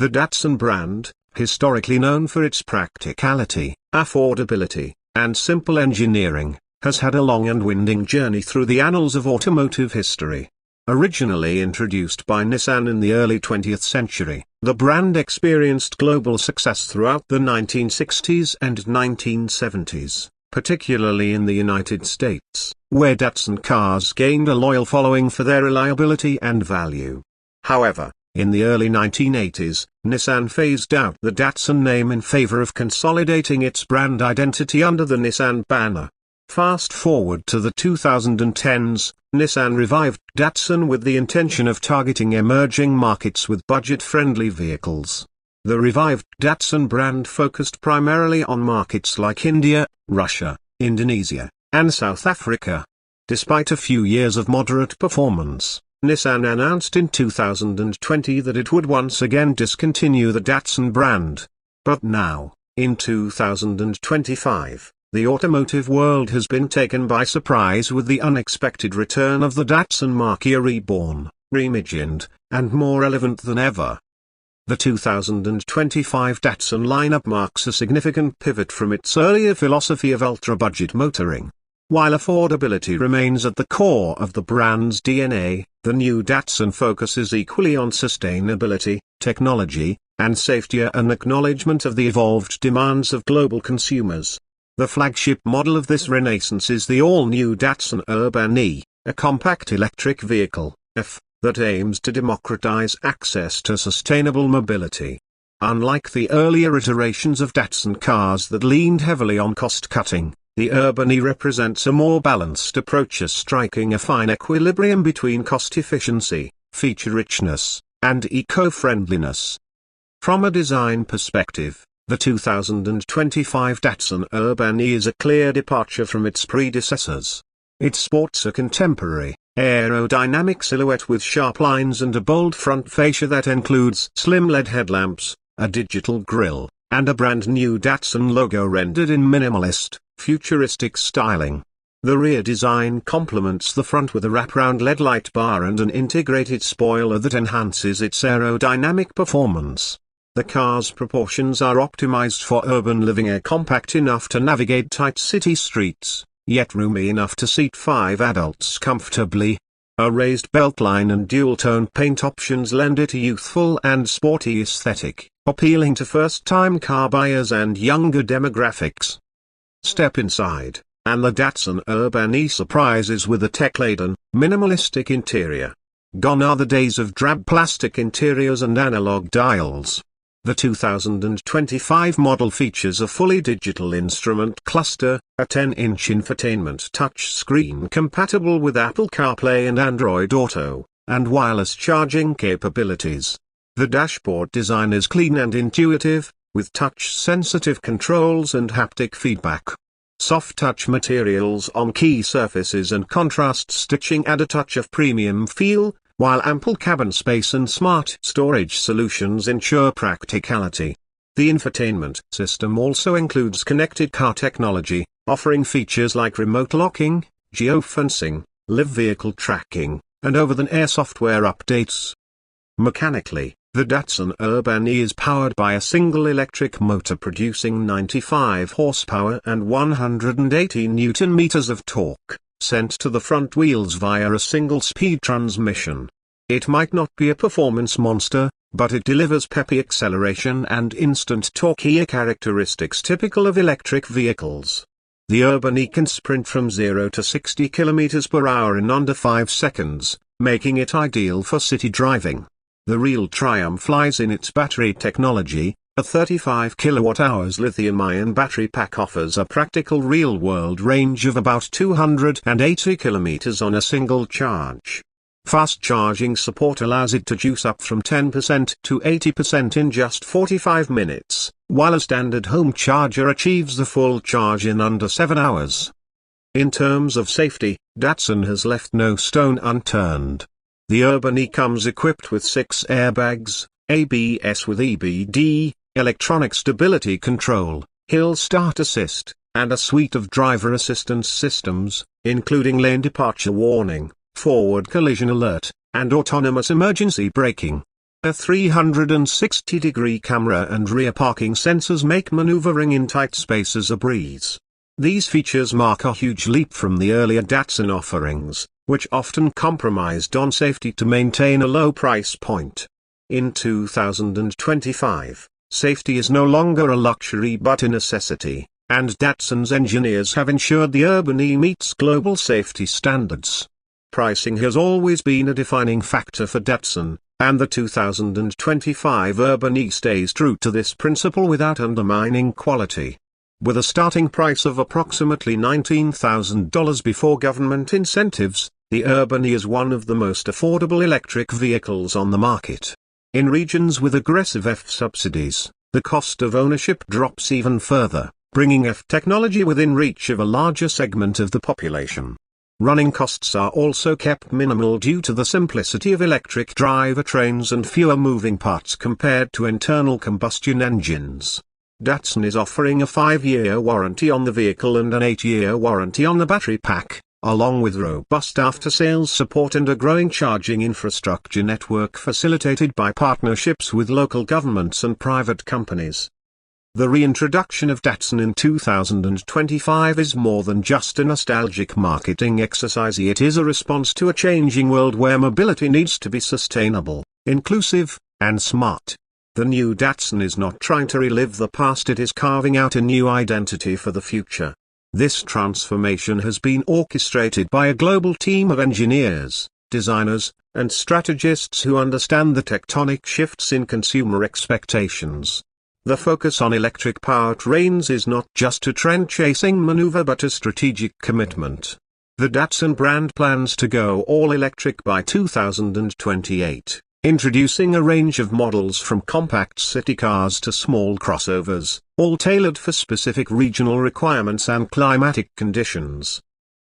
The Datsun brand, historically known for its practicality, affordability, and simple engineering, has had a long and winding journey through the annals of automotive history. Originally introduced by Nissan in the early 20th century, the brand experienced global success throughout the 1960s and 1970s, particularly in the United States, where Datsun cars gained a loyal following for their reliability and value. However, in the early 1980s, Nissan phased out the Datsun name in favor of consolidating its brand identity under the Nissan banner. Fast forward to the 2010s, Nissan revived Datsun with the intention of targeting emerging markets with budget-friendly vehicles. The revived Datsun brand focused primarily on markets like India, Russia, Indonesia, and South Africa. Despite a few years of moderate performance, Nissan announced in 2020 that it would once again discontinue the Datsun brand. But now, in 2025, the automotive world has been taken by surprise with the unexpected return of the Datsun marque reborn, reimagined, and more relevant than ever. The 2025 Datsun lineup marks a significant pivot from its earlier philosophy of ultra-budget motoring. While affordability remains at the core of the brand's DNA, the new Datsun focuses equally on sustainability, technology, and safety, an acknowledgement of the evolved demands of global consumers. The flagship model of this renaissance is the all-new Datsun Urban E, a compact electric vehicle, that aims to democratize access to sustainable mobility. Unlike the earlier iterations of Datsun cars that leaned heavily on cost-cutting, the Urban E represents a more balanced approach, striking a fine equilibrium between cost efficiency, feature richness, and eco-friendliness. From a design perspective, the 2025 Datsun Urban E is a clear departure from its predecessors. It sports a contemporary, aerodynamic silhouette with sharp lines and a bold front fascia that includes slim LED headlamps, a digital grille, and a brand new Datsun logo rendered in minimalist, futuristic styling. The rear design complements the front with a wraparound LED light bar and an integrated spoiler that enhances its aerodynamic performance. The car's proportions are optimized for urban living, compact enough to navigate tight city streets, yet roomy enough to seat 5 adults comfortably. A raised beltline and dual-tone paint options lend it a youthful and sporty aesthetic, appealing to first-time car buyers and younger demographics. Step inside, and the Datsun Urban E surprises with a tech-laden, minimalistic interior. Gone are the days of drab plastic interiors and analog dials. The 2025 model features a fully digital instrument cluster, a 10-inch infotainment touchscreen compatible with Apple CarPlay and Android Auto, and wireless charging capabilities. The dashboard design is clean and intuitive, with touch-sensitive controls and haptic feedback. Soft-touch materials on key surfaces and contrast stitching add a touch of premium feel, while ample cabin space and smart storage solutions ensure practicality. The infotainment system also includes connected car technology, offering features like remote locking, geofencing, live vehicle tracking, and over-the-air software updates. Mechanically, the Datsun Urban E is powered by a single electric motor producing 95 horsepower and 180 Nm of torque, sent to the front wheels via a single-speed transmission. It might not be a performance monster, but it delivers peppy acceleration and instant torque characteristics typical of electric vehicles. The Urban E can sprint from 0 to 60 km/h in under 5 seconds, making it ideal for city driving. The real triumph lies in its battery technology. A 35 kWh lithium-ion battery pack offers a practical real-world range of about 280 km on a single charge. Fast charging support allows it to juice up from 10% to 80% in just 45 minutes, while a standard home charger achieves the full charge in under 7 hours. In terms of safety, Datsun has left no stone unturned. The Urban E comes equipped with 6 airbags, ABS with EBD, electronic stability control, hill start assist, and a suite of driver assistance systems, including lane departure warning, forward collision alert, and autonomous emergency braking. A 360-degree camera and rear parking sensors make maneuvering in tight spaces a breeze. These features mark a huge leap from the earlier Datsun offerings, which often compromised on safety to maintain a low price point. In 2025, safety is no longer a luxury but a necessity, and Datsun's engineers have ensured the Urban E meets global safety standards. Pricing has always been a defining factor for Datsun, and the 2025 Urban E stays true to this principle without undermining quality. With a starting price of approximately $19,000 before government incentives, the Urban E is one of the most affordable electric vehicles on the market. In regions with aggressive EV subsidies, the cost of ownership drops even further, bringing EV technology within reach of a larger segment of the population. Running costs are also kept minimal due to the simplicity of electric drivetrains and fewer moving parts compared to internal combustion engines. Datsun is offering a 5-year warranty on the vehicle and an 8-year warranty on the battery pack, along with robust after-sales support and a growing charging infrastructure network facilitated by partnerships with local governments and private companies. The reintroduction of Datsun in 2025 is more than just a nostalgic marketing exercise. It is a response to a changing world where mobility needs to be sustainable, inclusive, and smart. The new Datsun is not trying to relive the past, it is carving out a new identity for the future. This transformation has been orchestrated by a global team of engineers, designers, and strategists who understand the tectonic shifts in consumer expectations. The focus on electric powertrains is not just a trend-chasing maneuver but a strategic commitment. The Datsun brand plans to go all-electric by 2028, introducing a range of models from compact city cars to small crossovers, all tailored for specific regional requirements and climatic conditions.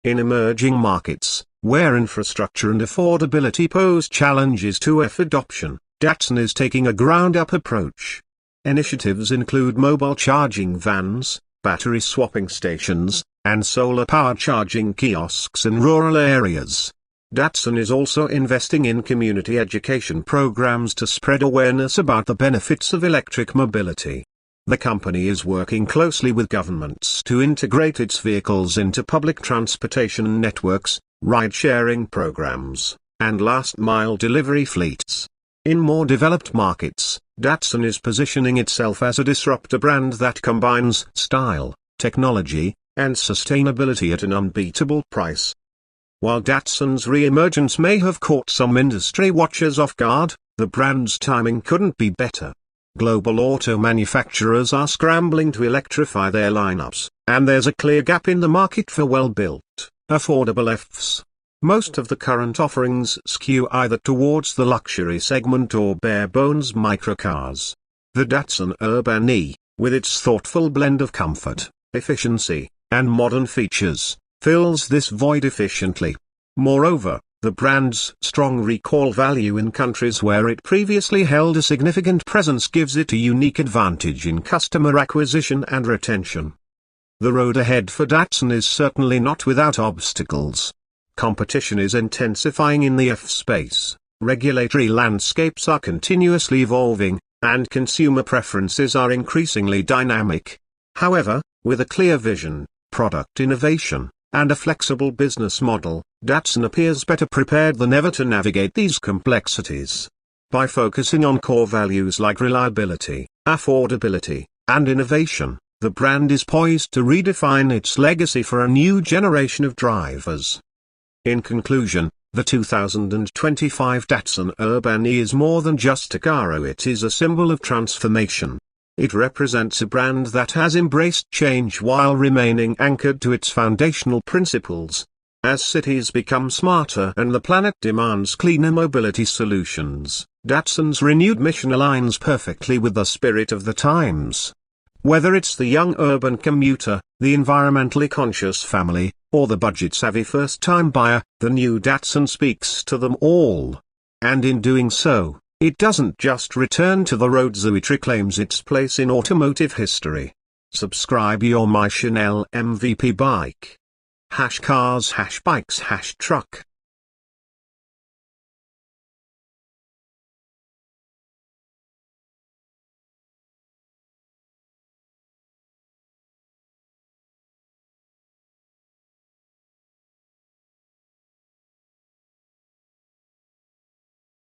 In emerging markets, where infrastructure and affordability pose challenges to EV adoption, Datsun is taking a ground-up approach. Initiatives include mobile charging vans, battery swapping stations, and solar-powered charging kiosks in rural areas. Datsun is also investing in community education programs to spread awareness about the benefits of electric mobility. The company is working closely with governments to integrate its vehicles into public transportation networks, ride-sharing programs, and last-mile delivery fleets. In more developed markets, Datsun is positioning itself as a disruptor brand that combines style, technology, and sustainability at an unbeatable price. While Datsun's re-emergence may have caught some industry watchers off guard, the brand's timing couldn't be better. Global auto manufacturers are scrambling to electrify their lineups, and there's a clear gap in the market for well-built, affordable EVs. Most of the current offerings skew either towards the luxury segment or bare-bones microcars. The Datsun Urban E, with its thoughtful blend of comfort, efficiency, and modern features, fills this void efficiently. Moreover, the brand's strong recall value in countries where it previously held a significant presence gives it a unique advantage in customer acquisition and retention. The road ahead for Datsun is certainly not without obstacles. Competition is intensifying in the EV space, regulatory landscapes are continuously evolving, and consumer preferences are increasingly dynamic. However, with a clear vision, product innovation, and a flexible business model, Datsun appears better prepared than ever to navigate these complexities. By focusing on core values like reliability, affordability, and innovation, the brand is poised to redefine its legacy for a new generation of drivers. In conclusion, the 2025 Datsun Urban E is more than just a car, it is a symbol of transformation. It represents a brand that has embraced change while remaining anchored to its foundational principles. As cities become smarter and the planet demands cleaner mobility solutions, Datsun's renewed mission aligns perfectly with the spirit of the times. Whether it's the young urban commuter, the environmentally conscious family, or the budget-savvy first-time buyer, the new Datsun speaks to them all. And in doing so, it doesn't just return to the roads, it reclaims its place in automotive history. Subscribe your My Chanel MVP bike. #cars #bikes #truck